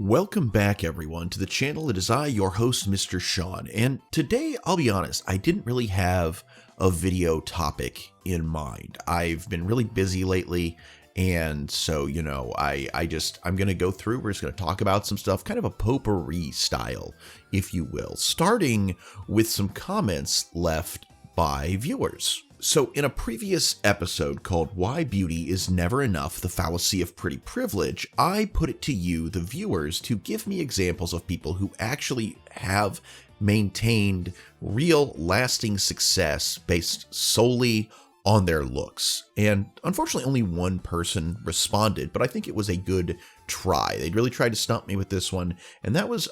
Welcome back everyone to the channel. It is I, your host, Mr. Sean, and today, I'll be honest, I didn't really have a video topic in mind. I've been really busy lately, and so, I'm gonna go through, we're just gonna talk about some stuff, kind of a potpourri style, if you will, starting with some comments left by viewers. So in a previous episode called Why Beauty is Never Enough, the Fallacy of Pretty Privilege, I put it to you, the viewers, to give me examples of people who actually have maintained real lasting success based solely on their looks. And unfortunately only one person responded, but I think it was a good try. They really tried to stump me with this one, and that was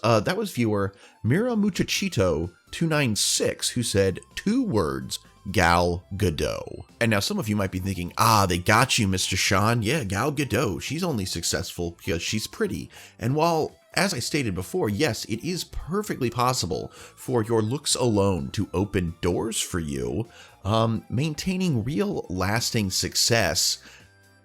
viewer Mira Muchachito 296, who said 2 words: Gal Gadot. And now some of you might be thinking, they got you, Mr. Sean. Yeah, Gal Gadot, she's only successful because she's pretty. And while, as I stated before, yes, it is perfectly possible for your looks alone to open doors for you, maintaining real lasting success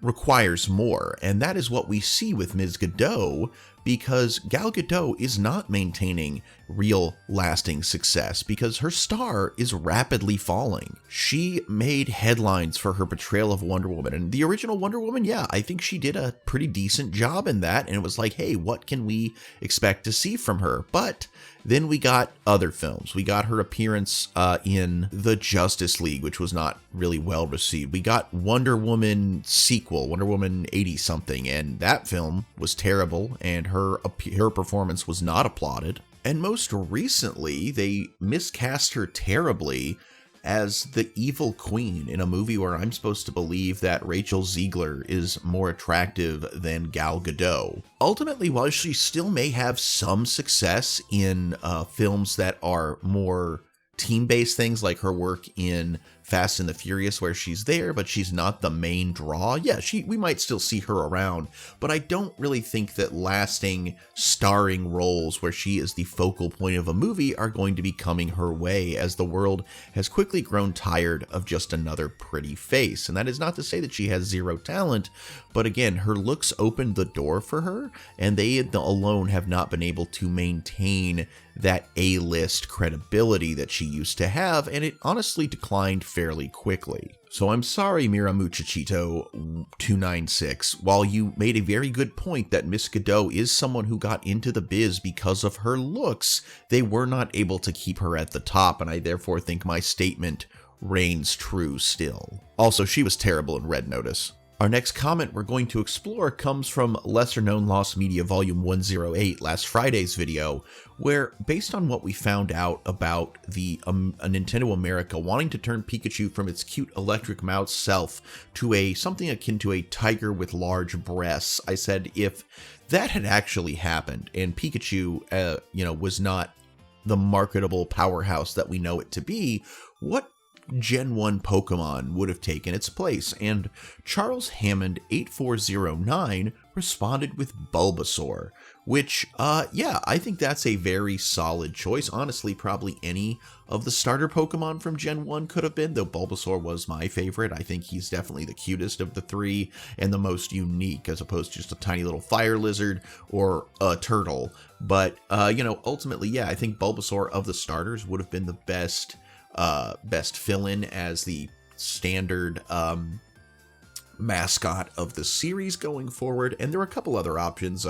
requires more. And that is what we see with Ms. Gadot, because Gal Gadot is not maintaining real lasting success because her star is rapidly falling. She made headlines for her portrayal of Wonder Woman, and the original Wonder Woman, yeah, I think she did a pretty decent job in that, and it was like, hey, what can we expect to see from her? But then we got other films. We got her appearance in the Justice League, which was not really well received. We got Wonder Woman sequel, Wonder Woman 80-something, and that film was terrible, and her performance was not applauded. And most recently, they miscast her terribly as the evil queen in a movie where I'm supposed to believe that Rachel Zegler is more attractive than Gal Gadot. Ultimately, while she still may have some success in films that are more team-based things, like her work in Fast and the Furious, where she's there, but she's not the main draw. Yeah, we might still see her around, but I don't really think that lasting starring roles where she is the focal point of a movie are going to be coming her way, as the world has quickly grown tired of just another pretty face. And that is not to say that she has zero talent, but again, her looks opened the door for her, and they alone have not been able to maintain that A-list credibility that she used to have, and it honestly declined fairly quickly. So I'm sorry, Mira Muchachito 296, while you made a very good point that Miss Gadot is someone who got into the biz because of her looks, they were not able to keep her at the top, and I therefore think my statement reigns true still. Also, she was terrible in Red Notice. Our next comment we're going to explore comes from Lesser Known Lost Media Volume 108, last Friday's video, where, based on what we found out about the Nintendo America wanting to turn Pikachu from its cute electric mouse self to something akin to a tiger with large breasts, I said if that had actually happened and Pikachu, was not the marketable powerhouse that we know it to be, what Gen 1 Pokemon would have taken its place? And Charles Hammond 8409 responded with Bulbasaur, which, I think that's a very solid choice. Honestly, probably any of the starter Pokemon from Gen 1 could have been, though Bulbasaur was my favorite. I think he's definitely the cutest of the three and the most unique, as opposed to just a tiny little fire lizard or a turtle. But, ultimately, I think Bulbasaur of the starters would have been the best fill-in as the standard mascot of the series going forward. And there are a couple other options.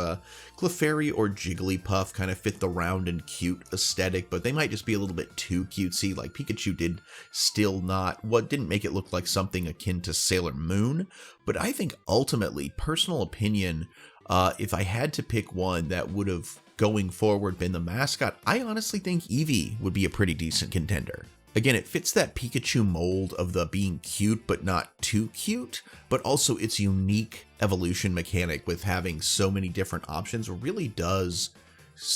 Clefairy or Jigglypuff kind of fit the round and cute aesthetic, but they might just be a little bit too cutesy. Like Pikachu didn't make it look like something akin to Sailor Moon. But I think ultimately, personal opinion, if I had to pick one that would have going forward been the mascot, I honestly think Eevee would be a pretty decent contender. Again, it fits that Pikachu mold of the being cute but not too cute, but also its unique evolution mechanic with having so many different options really does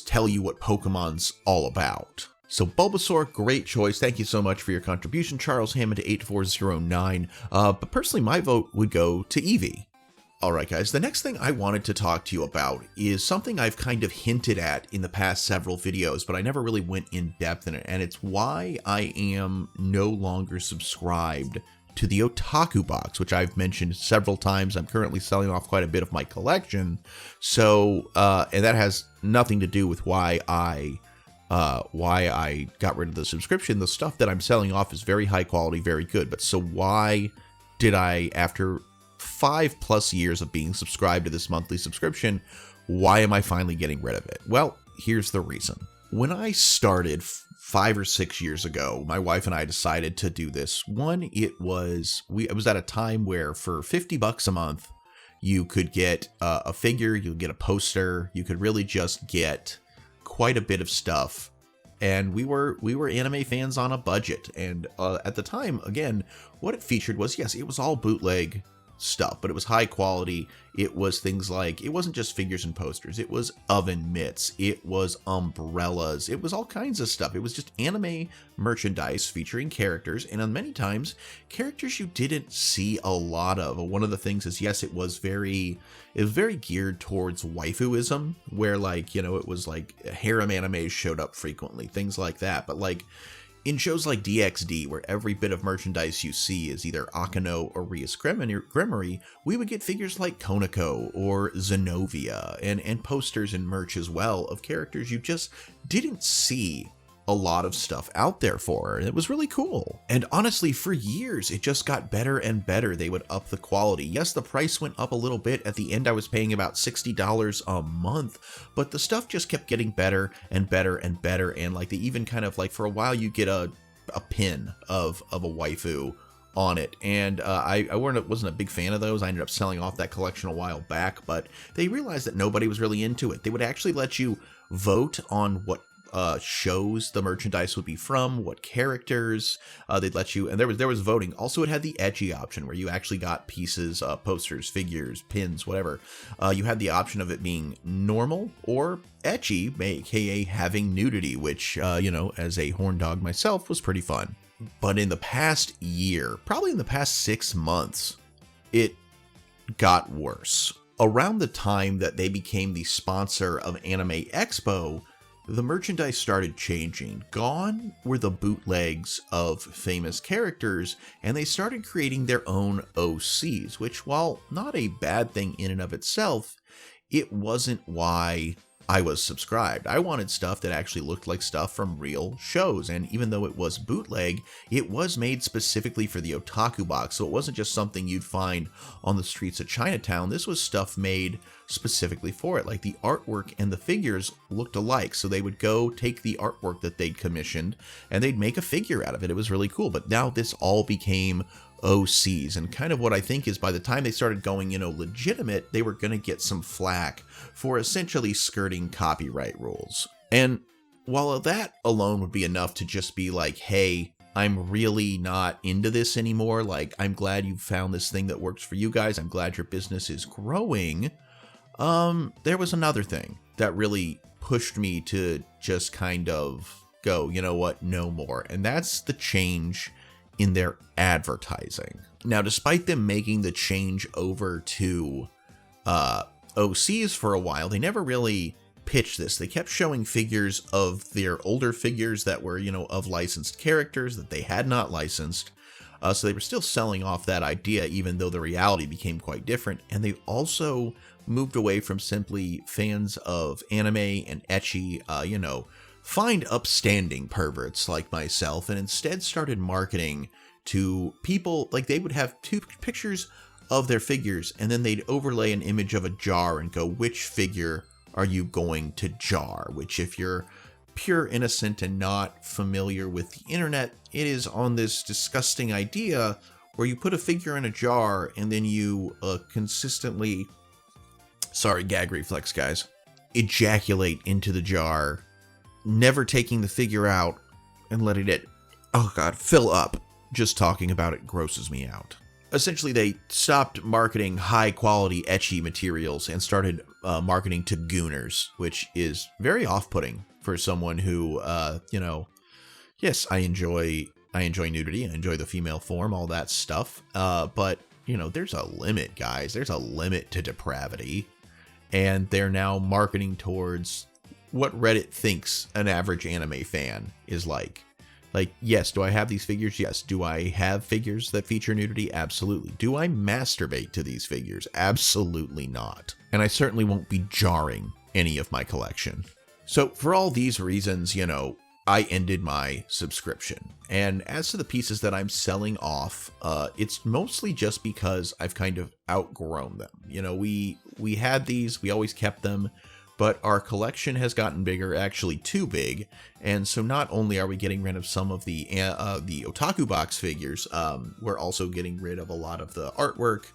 tell you what Pokemon's all about. So Bulbasaur, great choice. Thank you so much for your contribution, Charles Hammond 8409. But personally, my vote would go to Eevee. Alright guys, the next thing I wanted to talk to you about is something I've kind of hinted at in the past several videos, but I never really went in depth in it, and it's why I am no longer subscribed to the otaku box, which I've mentioned several times. I'm currently selling off quite a bit of my collection. So, and that has nothing to do with why I got rid of the subscription. The stuff that I'm selling off is very high quality, very good. But so why did I, after 5+ years of being subscribed to this monthly subscription, why am I finally getting rid of it? Well, here's the reason. When I started 5 or 6 years ago, my wife and I decided to do this. One, it was at a time where for $50 a month, you could get a figure, you could get a poster, you could really just get quite a bit of stuff. And we were anime fans on a budget. And at the time, again, what it featured was, yes, it was all bootleg stuff, but it was high quality. It was things like, it wasn't just figures and posters, it was oven mitts, it was umbrellas, it was all kinds of stuff. It was just anime merchandise featuring characters, and on many times characters you didn't see a lot of. One of the things is, yes, it was very geared towards waifuism, where, like, you know, it was like harem animes showed up frequently, things like that. But like in shows like DxD, where every bit of merchandise you see is either Akano or Rias Gremory, we would get figures like Konako or Zenobia, and posters and merch as well of characters you just didn't see a lot of stuff out there for, and it was really cool. And honestly, for years, it just got better and better. They would up the quality. Yes, the price went up a little bit. At the end, I was paying about $60 a month, but the stuff just kept getting better and better and better. And like, they even kind of like, for a while, you get a pin of a waifu on it. And I wasn't a big fan of those. I ended up selling off that collection a while back, but they realized that nobody was really into it. They would actually let you vote on what shows the merchandise would be from, what characters. They'd let you, and there was voting. Also, it had the ecchi option where you actually got pieces, posters, figures, pins, whatever. You had the option of it being normal or ecchi, aka having nudity, which, you know, as a horn dog myself, was pretty fun. But in the past year, probably in the past 6 months, it got worse. Around the time that they became the sponsor of Anime Expo, the merchandise started changing. Gone were the bootlegs of famous characters, and they started creating their own OCs, which, while not a bad thing in and of itself, it wasn't why I was subscribed. I wanted stuff that actually looked like stuff from real shows, and even though it was bootleg, it was made specifically for the otaku box, so it wasn't just something you'd find on the streets of Chinatown. This was stuff made specifically for it. Like, the artwork and the figures looked alike, so they would go take the artwork that they'd commissioned and they'd make a figure out of it. It was really cool. But now this all became OCs, and kind of what I think is, by the time they started going, you know, legitimate, they were going to get some flack for essentially skirting copyright rules. And while that alone would be enough to just be like, hey, I'm really not into this anymore, like, I'm glad you found this thing that works for you guys, I'm glad your business is growing, there was another thing that really pushed me to just kind of go, you know what, no more. And that's the change in their advertising. Now, despite them making the change over to OCs for a while, they never really pitched this. They kept showing figures of their older figures that were, you know, of licensed characters that they had not licensed. So they were still selling off that idea, even though the reality became quite different. And they also moved away from simply fans of anime and ecchi, you know, find upstanding perverts like myself, and instead started marketing to people. Like, they would have 2 pictures of their figures, and then they'd overlay an image of a jar and go, which figure are you going to jar? Which, if you're pure innocent and not familiar with the internet, it is on this disgusting idea where you put a figure in a jar and then you consistently, sorry, gag reflex guys, ejaculate into the jar, never taking the figure out and letting it, oh god, fill up. Just talking about it grosses me out. Essentially, they stopped marketing high-quality ecchi materials and started marketing to gooners, which is very off-putting for someone who, you know, yes, I enjoy nudity, I enjoy the female form, all that stuff, but, you know, there's a limit, guys. There's a limit to depravity, and they're now marketing towards what Reddit thinks an average anime fan is like. Like, yes, do I have these figures? Yes. Do I have figures that feature nudity? Absolutely. Do I masturbate to these figures? Absolutely not. And I certainly won't be jarring any of my collection. So for all these reasons, you know, I ended my subscription. And as to the pieces that I'm selling off, it's mostly just because I've kind of outgrown them. You know, we had these, we always kept them, but our collection has gotten bigger, actually too big. And so not only are we getting rid of some of the Otaku box figures, we're also getting rid of a lot of the artwork,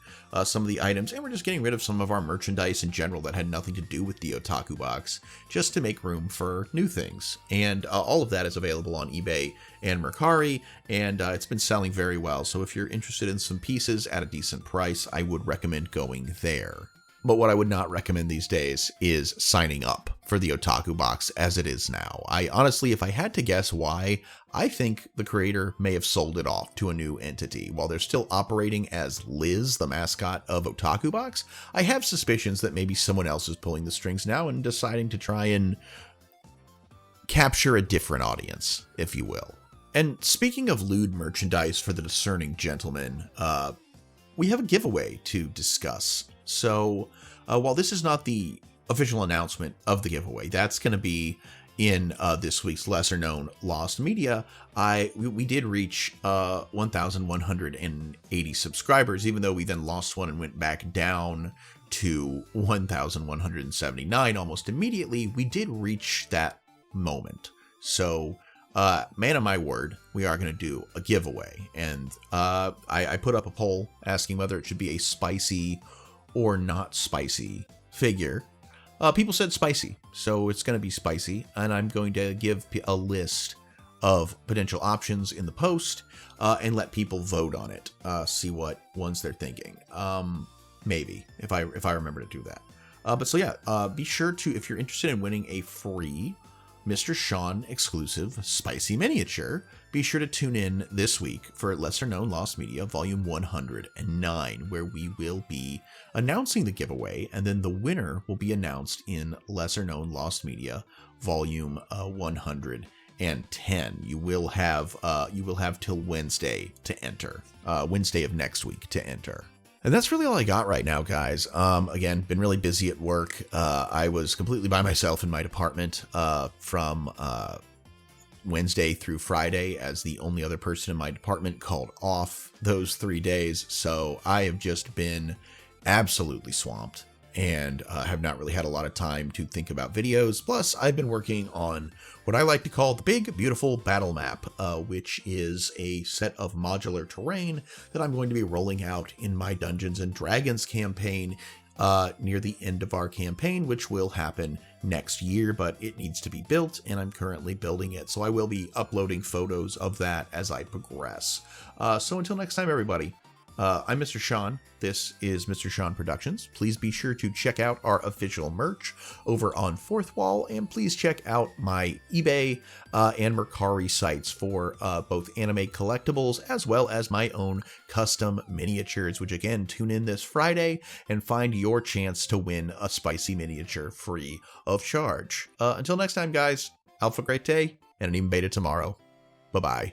some of the items, and we're just getting rid of some of our merchandise in general that had nothing to do with the Otaku box, just to make room for new things. And all of that is available on eBay and Mercari, and it's been selling very well. So if you're interested in some pieces at a decent price, I would recommend going there. But what I would not recommend these days is signing up for the Otaku box as it is now. I honestly, if I had to guess why, I think the creator may have sold it off to a new entity. While they're still operating as Liz, the mascot of Otaku box, I have suspicions that maybe someone else is pulling the strings now and deciding to try and capture a different audience, if you will. And speaking of lewd merchandise for the discerning gentleman, we have a giveaway to discuss. So while this is not the official announcement of the giveaway, that's going to be in this week's lesser known Lost Media, we did reach 1,180 subscribers, even though we then lost one and went back down to 1,179 almost immediately. We did reach that moment. So man of my word, we are going to do a giveaway. And I put up a poll asking whether it should be a spicy or not spicy figure. People said spicy, so it's going to be spicy, and I'm going to give a list of potential options in the post and let people vote on it, see what ones they're thinking. Maybe if I remember to do that. But so yeah, be sure to, if you're interested in winning a free Mr. Sean exclusive spicy miniature, be sure to tune in this week for Lesser Known Lost Media Volume 109, where we will be announcing the giveaway, and then the winner will be announced in Lesser Known Lost Media Volume 110. You will have till Wednesday to enter, Wednesday of next week to enter. And that's really all I got right now, guys. Again, been really busy at work. I was completely by myself in my department from Wednesday through Friday, as the only other person in my department called off those 3 days. So I have just been absolutely swamped and have not really had a lot of time to think about videos. Plus, I've been working on what I like to call the Big Beautiful Battle Map, which is a set of modular terrain that I'm going to be rolling out in my Dungeons and Dragons campaign near the end of our campaign, which will happen next year, but it needs to be built, and I'm currently building it. So I will be uploading photos of that as I progress. So until next time, everybody. I'm Mr. Sean. This is Mr. Sean Productions. Please be sure to check out our official merch over on Fourth Wall, and please check out my eBay and Mercari sites for both anime collectibles as well as my own custom miniatures, which again, tune in this Friday and find your chance to win a spicy miniature free of charge. Until next time, guys, have a great day and an even beta tomorrow. Bye-bye.